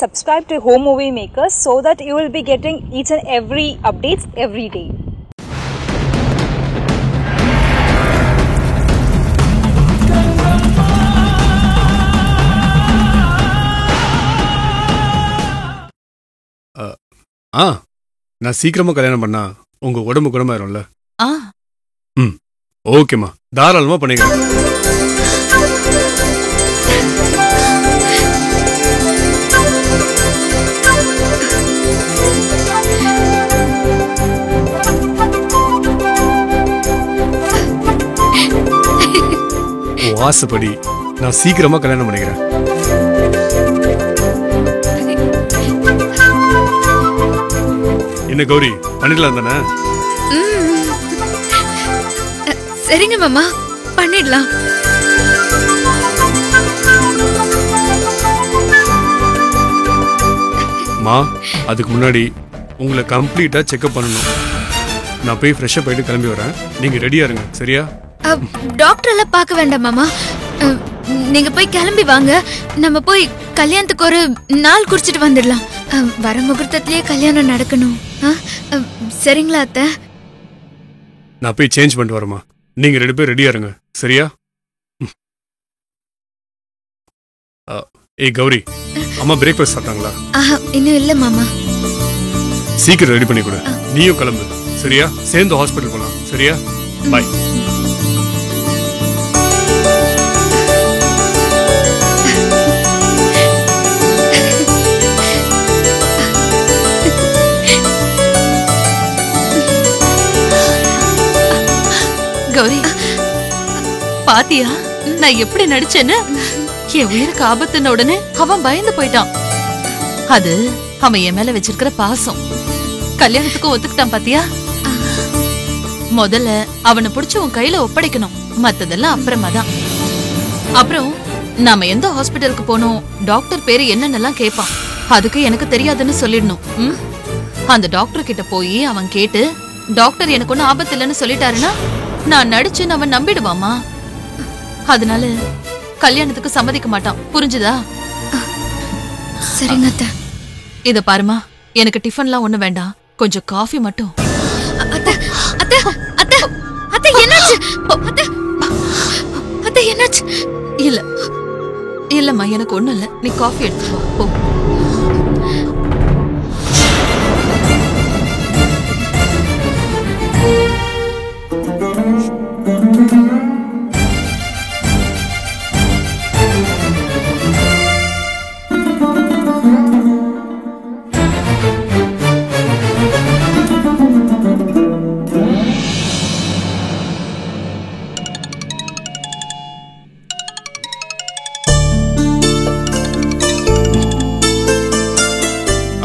subscribe to Home Movie Makers so that you will be getting each and every updates every day. நான் சீக்கிரமா கல்யாணம் பண்ணா உங்க உடம்பு குணமாயிரும்ல. ஓகேம்மா, தாராளமா பண்ணிக்கலாம். உன் ஆசைப்படி நான் சீக்கிரமா கல்யாணம் பண்ணிக்கிறேன். என்ன கௌரி, பண்ணிடலாம் தானே? சரிங்க மாமா, பண்ணிடலாம். மா, அதுக்கு முன்னாடி உங்களை கம்ப்ளீட்டா செக்அப் பண்ணணும். நான் போய் ஃப்ரெஷ்ஷா போயிட்டு கிளம்பி வரேன். நீங்க ரெடியா இருங்க, சரியா? டாக்டர் எல்லாம் பார்க்க வேண்டாம் மாமா, நீங்க போய் கிளம்பி வாங்க. நம்ம போய் கல்யாணத்துக்கு ஒரு நாள் குறிச்சிட்டு வந்துடலாம். வர முகூர்த்தத்திலேயே கல்யாணம் நடக்கணும். சரிங்களா அத்தை? நான் போய் சேஞ்ச் பண்ணிட்டு வரேம்மா. நீங்க 2 பேர் ரெடியா இருங்க, சரியா? ஏய் கௌரி, அம்மா பிரேக்ஃபாஸ்ட் சாப்பிட்டாங்களா? இன்னும் இல்ல மாமா. சீக்கிரம் ரெடி பண்ணி கொடு. நீயும் கிளம்பு, சரியா? சேர்ந்து ஹாஸ்பிட்டல் போலாம், சரியா? பை. கௌரி, பாத்தியா நான் எப்படி நடிச்சேன்னு? என் உயிருக்கு ஆபத்துன உடனே அவன் பயந்து போயிட்டான். அது அவன் என் மேல வச்சிருக்கிற பாசம். கல்யாணத்துக்கு ஒத்துக்கிட்டான் பாத்தியா? முதல்ல அவனை புடிச்சு உன் கையில ஒப்படைக்கணும், மத்ததெல்லாம் அப்புறமா தான். அப்புறம் நாம எந்த ஹாஸ்பிட்டலுக்கு போனோம், டாக்டர் பேரு என்னன்னெல்லாம் கேட்பான். அதுக்கு எனக்கு தெரியாதுன்னு சொல்லிடணும். அந்த டாக்டர் கிட்ட போய் அவன் கேட்டு டாக்டர் எனக்கு ஒன்னும் ஆபத்து இல்லைன்னு சொல்லிட்டாருன்னா நான் நடிச்சுன்னு அவன் நம்பிடுவாமா. அதனால கல்யாணத்துக்கு சம்மதிக்க மாட்டான், புரிஞ்சுதா? சரிங்க அத்தை. இத பாருமா, எனக்கு டிஃபன்லாம் ஒண்ணு வேண்டாம், கொஞ்சம் காஃபி மட்டும். அத்தை அத்தை அத்தை அத்தை என்னாச்சு? அத்தை அத்தை என்னாச்சு? இல்ல இல்லம்மா, எனக்கு ஒண்ணும் இல்ல. நீ காஃபி எடுத்துட்டு வா, போ.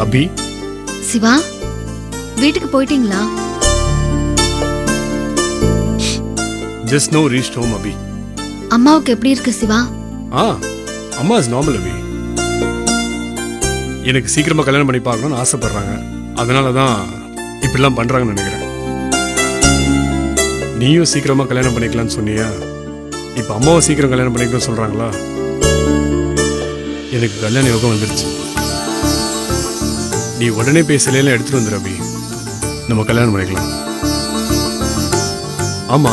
அபி, சிவா, வீட்டுக்கு போயிட்டீங்களா? just now reached home அபி. அம்மாவுக்கு எப்படி இருக்கு சிவா? அம்மா இஸ் நார்மல் அபி. எனக்கு சீக்கிரமா கல்யாணம் பண்ணி பார்க்கணும்னு ஆசைப்படுறாங்க, அதனால தான் இப்படிலாம் பண்றாங்கன்னு நினைக்கிறேன். நீயும் சீக்கிரமா கல்யாணம் பண்ணிக்கலாம்னு சொன்னியா? இப்ப அம்மாவும் சீக்கிரம் கல்யாணம் பண்ணிக்கணும்னு சொல்றாங்களா? எனக்கு கல்யாண யோகம் வந்துருச்சு. நீ உடனே போய் சிலையில எடுத்துட்டு வந்துரு அபி, நம்ம கல்யாணம் பண்ணிக்கலாம். ஆமா,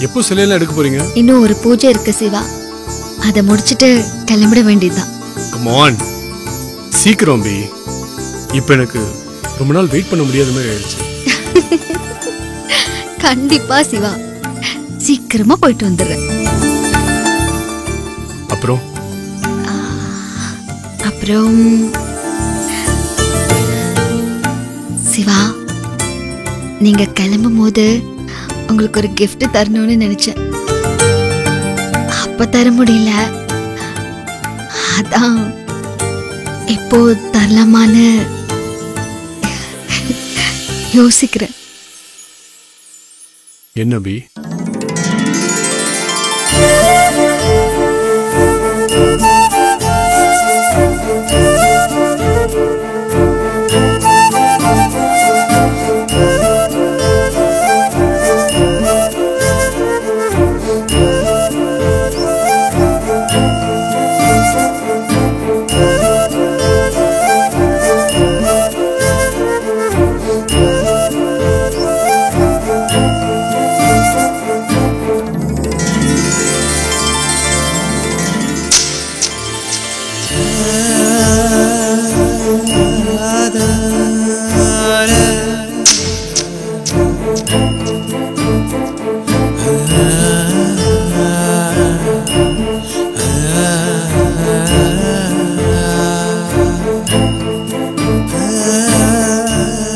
எப்போ சிலையில எடுக்க போறீங்க? இன்னும் ஒரு பூஜை இருக்கு சிவா, அதை முடிச்சிட்டு கிளம்பிட வேண்டியதுதான். கம் ஆன், சீக்கிரம் அபி. இப்ப எனக்கு ரொம்ப நாள் வெயிட் பண்ண முடியாத மாதிரி ஆயிடுச்சு. கண்டிப்பா சிவா, சீக்கிரமா போயிட்டு வந்துடுறேன். அப்புறம் அப்புறம் சிவா, நீங்க கிளம்பும் போது உங்களுக்கு ஒரு கிஃப்ட் தரணும்னு நினைச்சேன். அப்ப தர முடியல, அதான் இப்போ தரலாமான்னு யோசிக்கிறேன். என்ன அபி?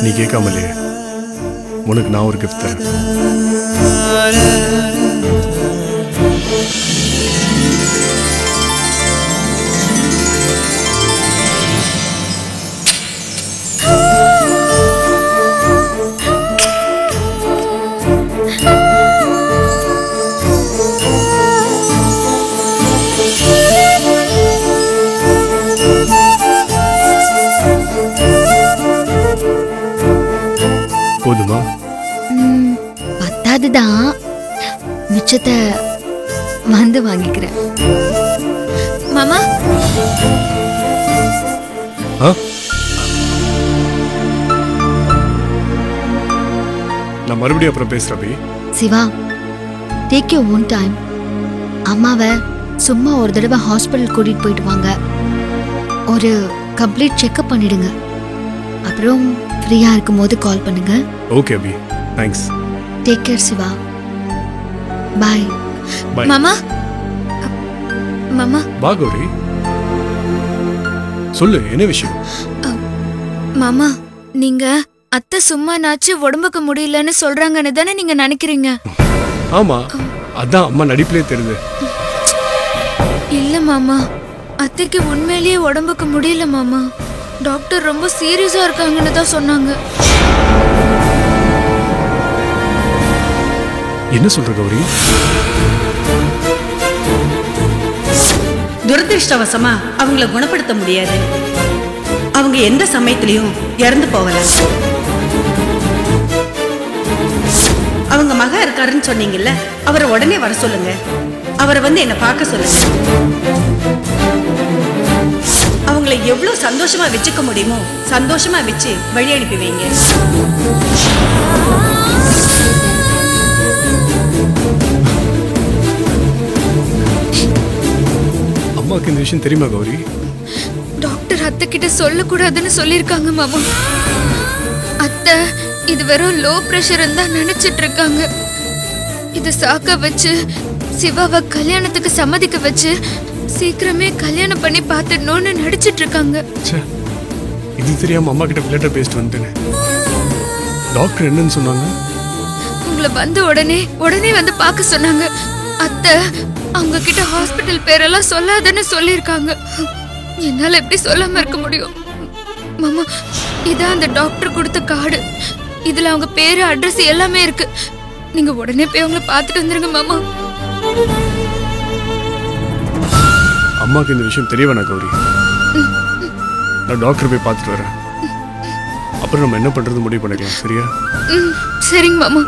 நீ கேட்காமலே உனக்கு நான் ஒரு கிஃப்ட் தரேன். போதுமா? பத்தாதுதான், மிச்சத்தை வந்து வாங்கிக்கிறேன். மாமா நான் மறுபடியும் அப்புறம் பேசுறேன். Siva, take your own time. அம்மாவை சும்மா ஒரு தடவை ஹாஸ்பிட்டல் கூட்டிட்டு போயிட்டு வாங்க. ஒரு கம்ப்ளீட் செக்அப் பண்ணிடுங்க. அப்புறம் ஃப்ரீயா இருக்கும்போது கால் பண்ணுங்க. Okay Abhi, thanks. Take care Siva. Bye. Bye. மாமா மாமா. வா கௌரி, சொல்லு என்ன விஷயம்? மாமா, நீங்க அத்தை சும்மா நாச்சு உடம்புக்கு முடியலன்னு சொல்றாங்கன்னு தானே நீங்க நினைக்கிறீங்க? ஆமா, அதான் அம்மா நடிப்பிலே தெரியுது. இல்ல மாமா, அத்தைக்கு உண்மையிலேயே உடம்புக்கு முடியல மாமா. டாக்டர் ரொம்ப சீரியஸா இருக்காங்கன்னு தான் சொன்னாங்க. என்ன சொல்ற கௌரி? துரதிருஷ்டவசமா அவங்கள குணப்படுத்த முடியாது. அவங்க எந்த சமயத்திலையும் இறந்து போகலாம். அவங்க மகன் இருக்காருன்னு சொன்னீங்கல்ல, அவரை உடனே வர சொல்லுங்க. அவரை வந்து என்ன பார்க்க சொல்லுங்க. அவங்கள எவ்வளவு சந்தோஷமா வச்சுக்க முடியுமோ சந்தோஷமா வச்சு வழி அனுப்பி வைங்க. அம்மாக்கு இந்த விஷயம் தெரியுமா கௌரி? டாக்டர் அத்தை கிட்ட சொல்லக்கூடாதுன்னு சொல்லிருக்காங்க மாமா. அத்தை இது வெறும் லோ பிரஷர் தான் நினைச்சிட்டு இருக்காங்க. இத சாக்க வச்சு சிவாவை கல்யாணத்துக்கு சம்மதிக்க வச்சு சீக்கிரமே கல்யாணம் பண்ணி பார்த்துடணும்னு நடிச்சிட்டு இருக்காங்க. இது தெரியாம அம்மா கிட்ட விளையாட்ட பேசிட்டு வந்துட்டேன். டாக்டர் என்னன்னு சொன்னாங்க? உங்களை வந்த உடனே வந்து பார்க்க சொன்னாங்க. அத்தை அவங்க கிட்ட ஹாஸ்பிட்டல் பேரெல்லாம் சொல்லாதன்னு சொல்லிருக்காங்க. என்னால எப்படி சொல்லாம இருக்க முடியும் மாமா? இதான் அந்த டாக்டர் கொடுத்த கார்டு. இதுல அவங்க பேரு அட்ரஸ் எல்லாமே இருக்கு. நீங்க உடனே போய் அவங்கள பார்த்துட்டு வந்துருங்க மாமா. அம்மாக்கு இந்த விஷயம் தெரிய வேணா கௌரி. நான் டாக்டர் போய் பார்த்துட்டு வரேன். அப்புறம் நம்ம என்ன பண்றது முடிவு பண்ணிக்கலாம். சரியா? சரிங்க மாமா.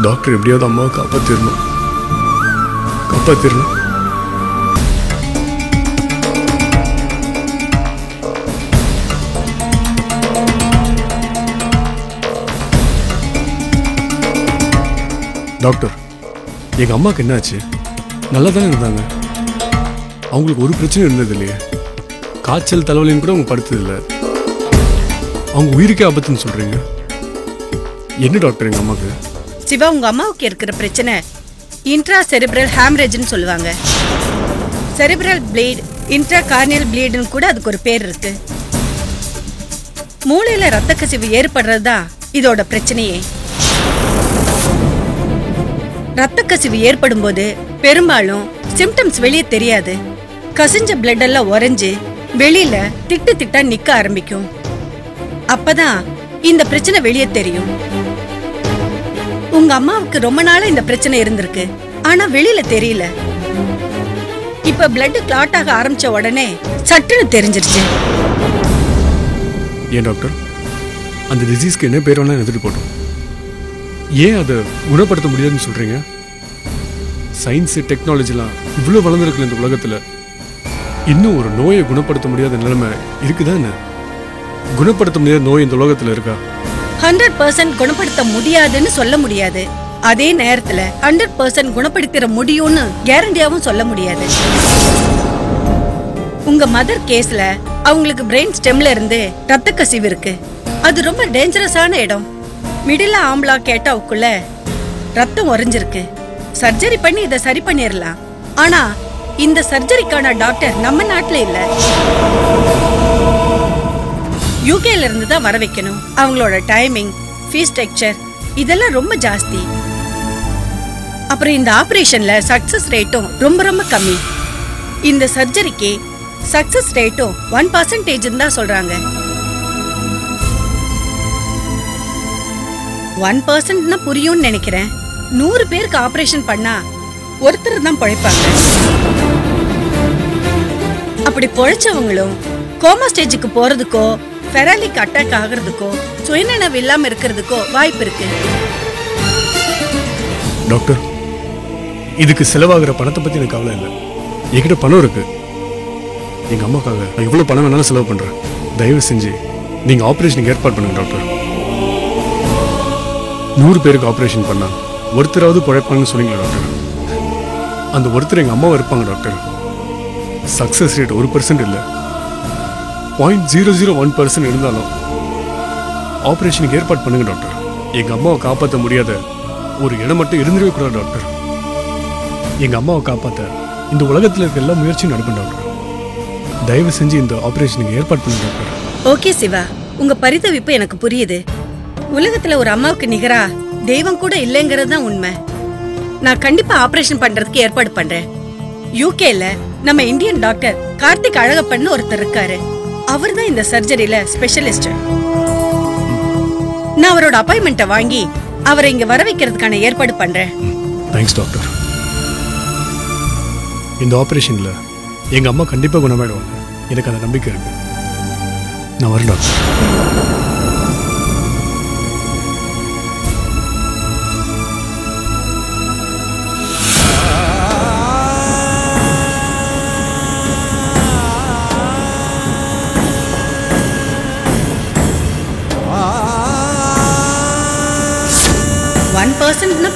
டாக்டர் எப்படியாவது அம்மாவை காப்பாத்திரணும். டாக்டர், எங்க அம்மாக்கு என்னாச்சு? நல்லா தானே இருந்தாங்க. அவங்களுக்கு ஒரு பிரச்சனையும் இருந்தது இல்லையே. காய்ச்சல் தலைவலின்னு கூட அவங்க படுத்தது இல்லை. அவங்க உயிருக்கே ஆபத்துன்னு சொல்றீங்க. என்ன டாக்டர் எங்க அம்மாக்கு? சிவா, உங்க அம்மாவுக்கு இருக்கிற பிரச்சனை இன்ட்ரா செரிப்ரல் ஹேமரேஜ்னு சொல்லுவாங்க. செரிப்ரல் பிளேட், இன்ட்ரா கார்னியல் பிளேடுன்னு கூட அதுக்கு ஒரு பேர் இருக்கு. மூளையில ரத்த கசிவு ஏற்படுறதுதான் இதோட பிரச்சனையே. ரத்த கசிவு ஏற்படும் போது பெரும்பாலும் சிம்டம்ஸ் வெளியே தெரியாது. கசிஞ்ச பிளட் எல்லாம் உறைஞ்சு வெளியில திட்டு திட்டா நிக்க ஆரம்பிக்கும். அப்பதான் இந்த பிரச்சனை வெளியே தெரியும். உங்க அம்மாவுக்கு ரொம்ப நாளா இந்த பிரச்சனை இருந்திருக்கு, ஆனா வெளியில தெரியல. இப்ப பிளட் கிளாட் ஆக ஆரம்பிச்ச உடனே சட்டுன்னு தெரிஞ்சிருச்சு. ஏன் டாக்டர், அந்த டிசீஸ்க்கு என்ன பேர் வேணா எடுத்துட்டு போட்டோம். ஏன் அதை குணப்படுத்த முடியாதுன்னு சொல்றீங்க? சயின்ஸ் டெக்னாலஜிலாம் இவ்வளவு வளர்ந்துருக்குல இந்த உலகத்துல, இன்னும் ஒரு நோயை குணப்படுத்த முடியாத நிலைமை இருக்குதா என்ன? குணப்படுத்த முடியாத நோய் இந்த உலகத்துல இருக்கா? 100% குணப்படுத்த முடியாதுன்னு சொல்ல முடியாது. அதே நேரத்துல 100% குணப்படுத்திட முடியும்னு கேரண்டியாவும் சொல்ல முடியாது. உங்க மதர் கேஸ்ல அவங்களுக்கு பிரெயின் ஸ்டெம்ல இருந்து ரத்த கசிவு இருக்கு. அது ரொம்ப டேஞ்சரஸான இடம். மிடில் ஆம்பளா கேட்டாவுக்குள்ள ரத்தம் உறைஞ்சிருக்கு. சர்ஜரி பண்ணி இதை சரி பண்ணிடலாம். ஆனா இந்த சர்ஜரிக்கான டாக்டர் நம்ம நாட்டுல இல்ல, யூகேல இருந்து தான் வர வைக்கணும். அவங்களோட டைமிங், ஃபீஸ் ஸ்ட்ரக்சர் இதெல்லாம் ரொம்ப ஜாஸ்தி. அப்புறம் இந்த ஆபரேஷன்ல சக்சஸ் ரேட்டும் ரொம்ப ரொம்ப கம்மி. இந்த சர்ஜரிக்கு சக்சஸ் ரேட்டும் 1% தான் சொல்றாங்க. 1% புரியும்னு நினைக்கிறேன். 100 பேருக்கு ஆபரேஷன் பண்ணா ஒருத்தர் தான் பழைப்பாங்க. அப்படி பொழைச்சவங்களும் கோமா ஸ்டேஜுக்கு போறதுக்கோ பெராலிக் அட்டாக் ஆகிறதுக்கோ சுயநினைவு இல்லாம இருக்கிறதுக்கோ வாய்ப்பு இருக்கு. டாக்டர், இதுக்கு செலவாகிற பணத்தை பத்தி எனக்கு கவலை இல்லை. என்கிட்ட பணம் இருக்கு. எங்க அம்மாக்காக நான் எவ்வளவு பணம் வேணாலும் செலவு பண்றேன். தயவு செஞ்சு நீங்க ஆபரேஷனுக்கு ஏற்பாடு பண்ணுங்க டாக்டர். 100 பேருக்கு ஆபரேஷன் பண்ணா ஒருத்தராவது பழைப்பாங்கன்னு சொன்னீங்களா டாக்டர்? அந்த ஒருத்தர் எங்க அம்மாவை இருப்பாங்க டாக்டர். சக்சஸ் ரேட் 1% இல்லை, 0.001% இருந்தாலும் ஆபரேஷனுக்கு ஏற்பாடு பண்ணுங்க டாக்டர். எங்க அம்மாவை காப்பாற்ற முடியாத ஒரு இடம் மட்டும் இருந்துடவே கூடாது டாக்டர். எங்க அம்மாவை காப்பாற்ற இந்த உலகத்தில் இருக்க எல்லா முயற்சியும் நடக்கும் டாக்டர். தயவு செஞ்சு இந்த ஆபரேஷனுக்கு ஏற்பாடு பண்ணுங்க டாக்டர். ஓகே சிவா, உங்க பரிதவிப்பு எனக்கு புரியுது. உலகத்துல ஒரு அம்மாவுக்கு நிகரா தெய்வம் கூட இல்லைங்கிறது தான் உண்மை. நான் கண்டிப்பா ஆபரேஷன் பண்றதுக்கு ஏற்பாடு பண்றேன். யூகேல நம்ம இந்தியன் டாக்டர் கார்த்திக் அழகப்பன்னு ஒருத்தர் இருக்காரு. அவர் தான் இந்த சர்ஜரியில ஸ்பெஷலிஸ்ட். நான் அவரோட அப்பாயின்மெண்ட்டை வாங்கி அவரை இங்க வர வைக்கிறதுக்கான ஏற்பாடு பண்றேன். Thanks doctor. இந்த ஆபரேஷன்ல எங்க அம்மா கண்டிப்பா குணமாயிடுவாங்க. எனக்கு அந்த நம்பிக்கை இருக்கு. நான் வரேன் டாக்டர்.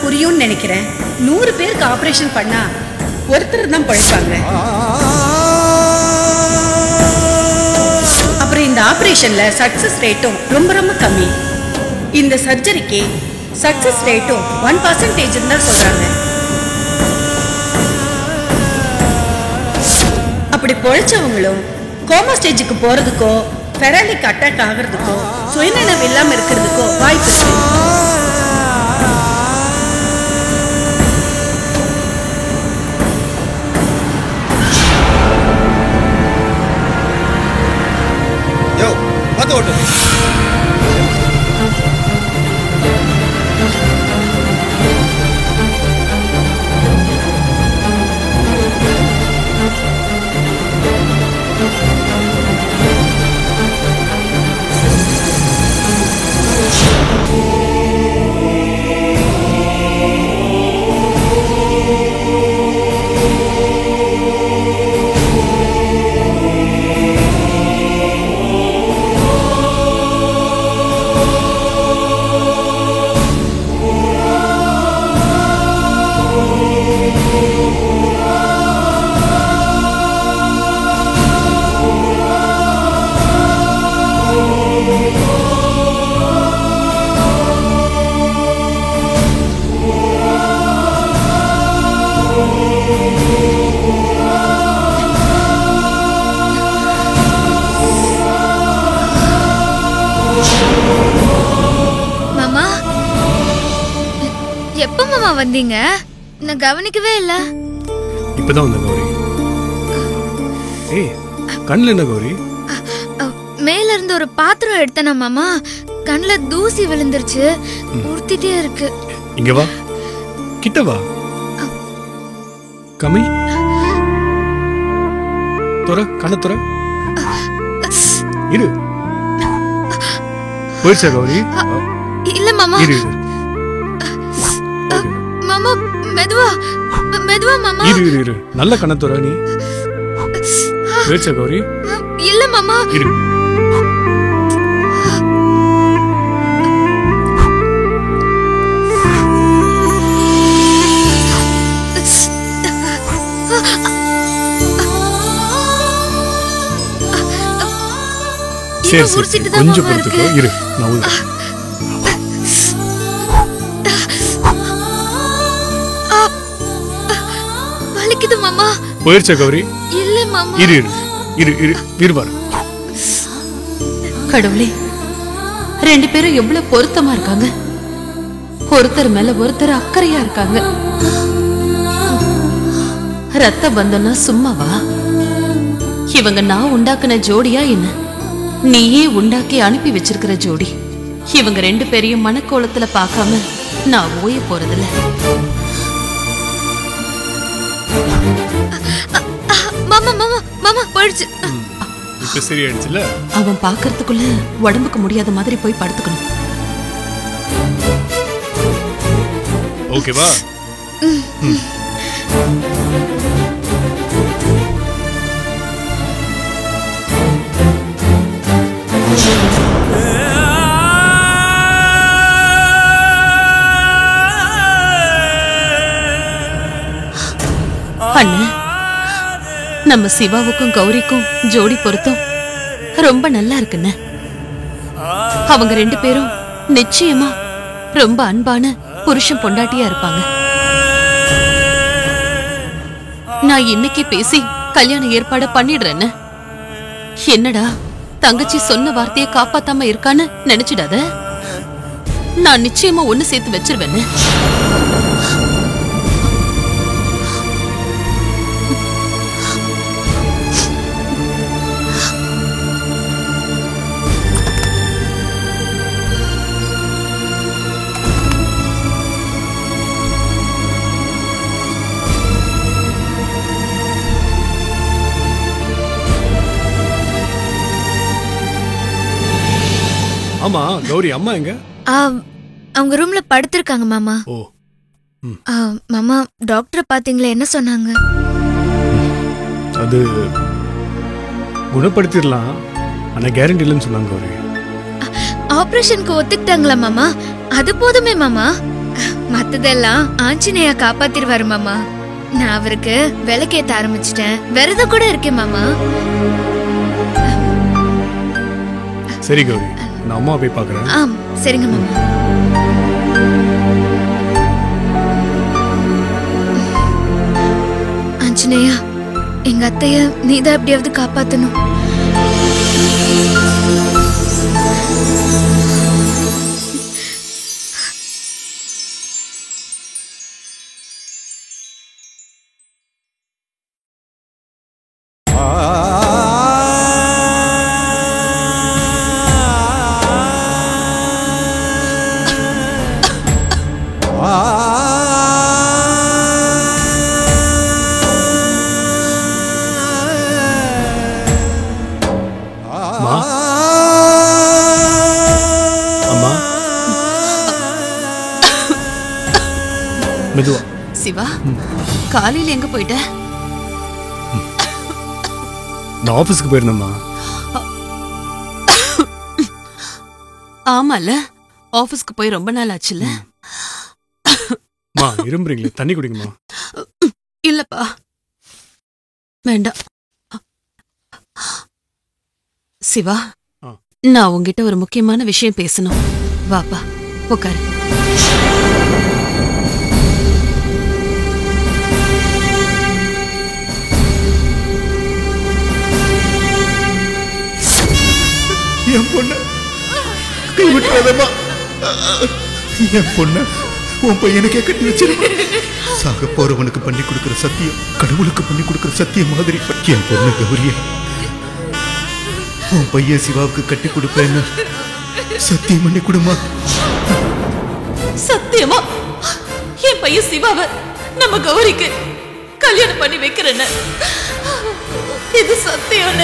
புரியும்னு நினைக்கிறேன். 100 பேருக்கு ஆபரேஷன் பண்ணா ஒருத்தர் தான் பழைப்பாங்க. அப்புறம் இந்த ஆபரேஷன்ல சக்சஸ் ரேட்டும் ரொம்ப ரொம்ப கம்மி. இந்த சர்ஜரிக்கு சக்சஸ் ரேட்டும் 1% தான் சொல்றாங்க. அப்படி பொழைச்சவங்களும் கோமா ஸ்டேஜுக்கு போறதுக்கோ பெராலிக் அட்டாக் ஆகிறதுக்கோ சுயநினைவு இல்லாம இருக்கிறதுக்கோ வாய்ப்பு இருக்கு. வந்தீங்க? நான் கவனிக்கவே இல்ல. இப்பதான் வந்த கௌரி. ஏய், கண்ணுல என்ன கௌரி? மேல இருந்து ஒரு பாத்திரம் எடுத்தன மாமா, கண்ணுல தூசி விழுந்துருச்சு, உறுத்திட்டே இருக்கு. இங்க வா, கிட்ட வா. கமி, தொற, கண்ண தொற. இரு. போயிடுச்சா கௌரி? இல்ல மாமா. இரு. மாமா மெதுவா மெதுவா மாமா. இரு இரு இரு, நல்ல கண்ணத்துற நீ. போயிடுச்சா கௌரி? இல்ல மாமா. இரு. சரி சரி, கொஞ்சம் பொறுத்துக்கோ. இரு, நான் ஊதுறேன். வலிக்குது மாமா. போயிடுச்சா கௌரி? இல்ல மாமா. இரு இரு இரு இரு இரு பாரு. கடவுளே, ரெண்டு பேரும் எவ்வளவு பொருத்தமா இருக்காங்க. ஒருத்தர் மேல ஒருத்தர் அக்கறையா இருக்காங்க. ரத்த பந்தம்னா சும்மாவா? இவங்க நான் உண்டாக்குன ஜோடியா என்ன? நீயே உண்டாக்கி அனுப்பி வச்சிருக்கிற ஜோடி. இவங்க ரெண்டு பேரையும் மனக்கோலத்துல பார்க்காம நான் ஓய போறதில்ல. மாமா மாமா மாமா போயிடுச்சு. இப்ப சரியாயிடுச்சுல? அவன் பாக்குறதுக்குள்ள உடம்புக்கு முடியாத மாதிரி போய் படுத்துக்கணும். ஓகேவா? அண்ணா, நம்ம சிவாவுக்கும் கௌரிக்கும் ஜோடி பொருத்தம் ரொம்ப நல்லா இருக்குன்னு. அவங்க ரெண்டு பேரும் நிச்சயமா ரொம்ப அன்பான புருஷன் பொண்டாட்டியா இருப்பாங்க. நான் இன்னைக்கு பேசி கல்யாண ஏற்பாடு பண்ணிடுறேன்னு. என்னடா தங்கச்சி சொன்ன வார்த்தையை காப்பாத்தாம இருக்கான்னு நினைச்சிடாத. நான் நிச்சயமா ஒண்ணு சேர்த்து வச்சிருவேன்னு. ஆமா கௌரி, அம்மா எங்க? அவங்க ரூம்ல படுத்திருக்காங்க மாமா. ஓ. மாமா, டாக்டரை பாத்தீங்களா? என்ன சொன்னாங்க? அது குணப்படுத்திடலாம், ஆனா கேரண்டி இல்லைன்னு சொன்னாங்க கௌரி. ஆபரேஷனுக்கு ஒத்துக்கிட்டாங்களா மாமா? அது போதுமே மாமா. மத்ததெல்லாம் ஆஞ்சநேயா காப்பாத்திருவாரு மாமா. நான் அவருக்கு விளக்கேத்த ஆரம்பிச்சிட்டேன். விரதம் கூட இருக்கேன் மாமா. சரி கௌரி, நான் அம்மா போய் பாக்குறேன். சரிங்க மாமா. ஆஞ்சநேயா, எங்க அத்தைய நீதான் எப்படியாவது காப்பாத்தணும். சிவா, காலையில எங்க போயிட்ட? நான் ஆபீஸ்க்கு போயிருந்தேம்மா. ஆமால, ஆபீஸ்க்கு போய் ரொம்ப நாள் ஆச்சுல. மா, இரும்புறீங்களே, தண்ணி குடிங்கம்மா. இல்லப்பா, வேண்டாம். சிவா, நான் உங்ககிட்ட ஒரு முக்கியமான விஷயம் பேசணும். வாப்பா, உட்காரு. என் பொண்ணு கைவிட்டுறாதம்மா. என் பொண்ணு உன் பையனுக்கே கட்டி வச்சிருக்க. சாக போறவனுக்கு பண்ணி கொடுக்கிற சத்தியம் கடவுளுக்கு பண்ணி கொடுக்கிற சத்தியம் மாதிரி என் பொண்ணு கௌரிய உன் பையன் சிவாவுக்கு கட்டி கொடுப்பேன்னு சத்தியம் பண்ணி கொடுமா. சத்தியமா என் பையன் சிவாவை நம்ம கௌரிக்கு கல்யாணம் பண்ணி வைக்கிறேன்னு. இது சத்தியம்.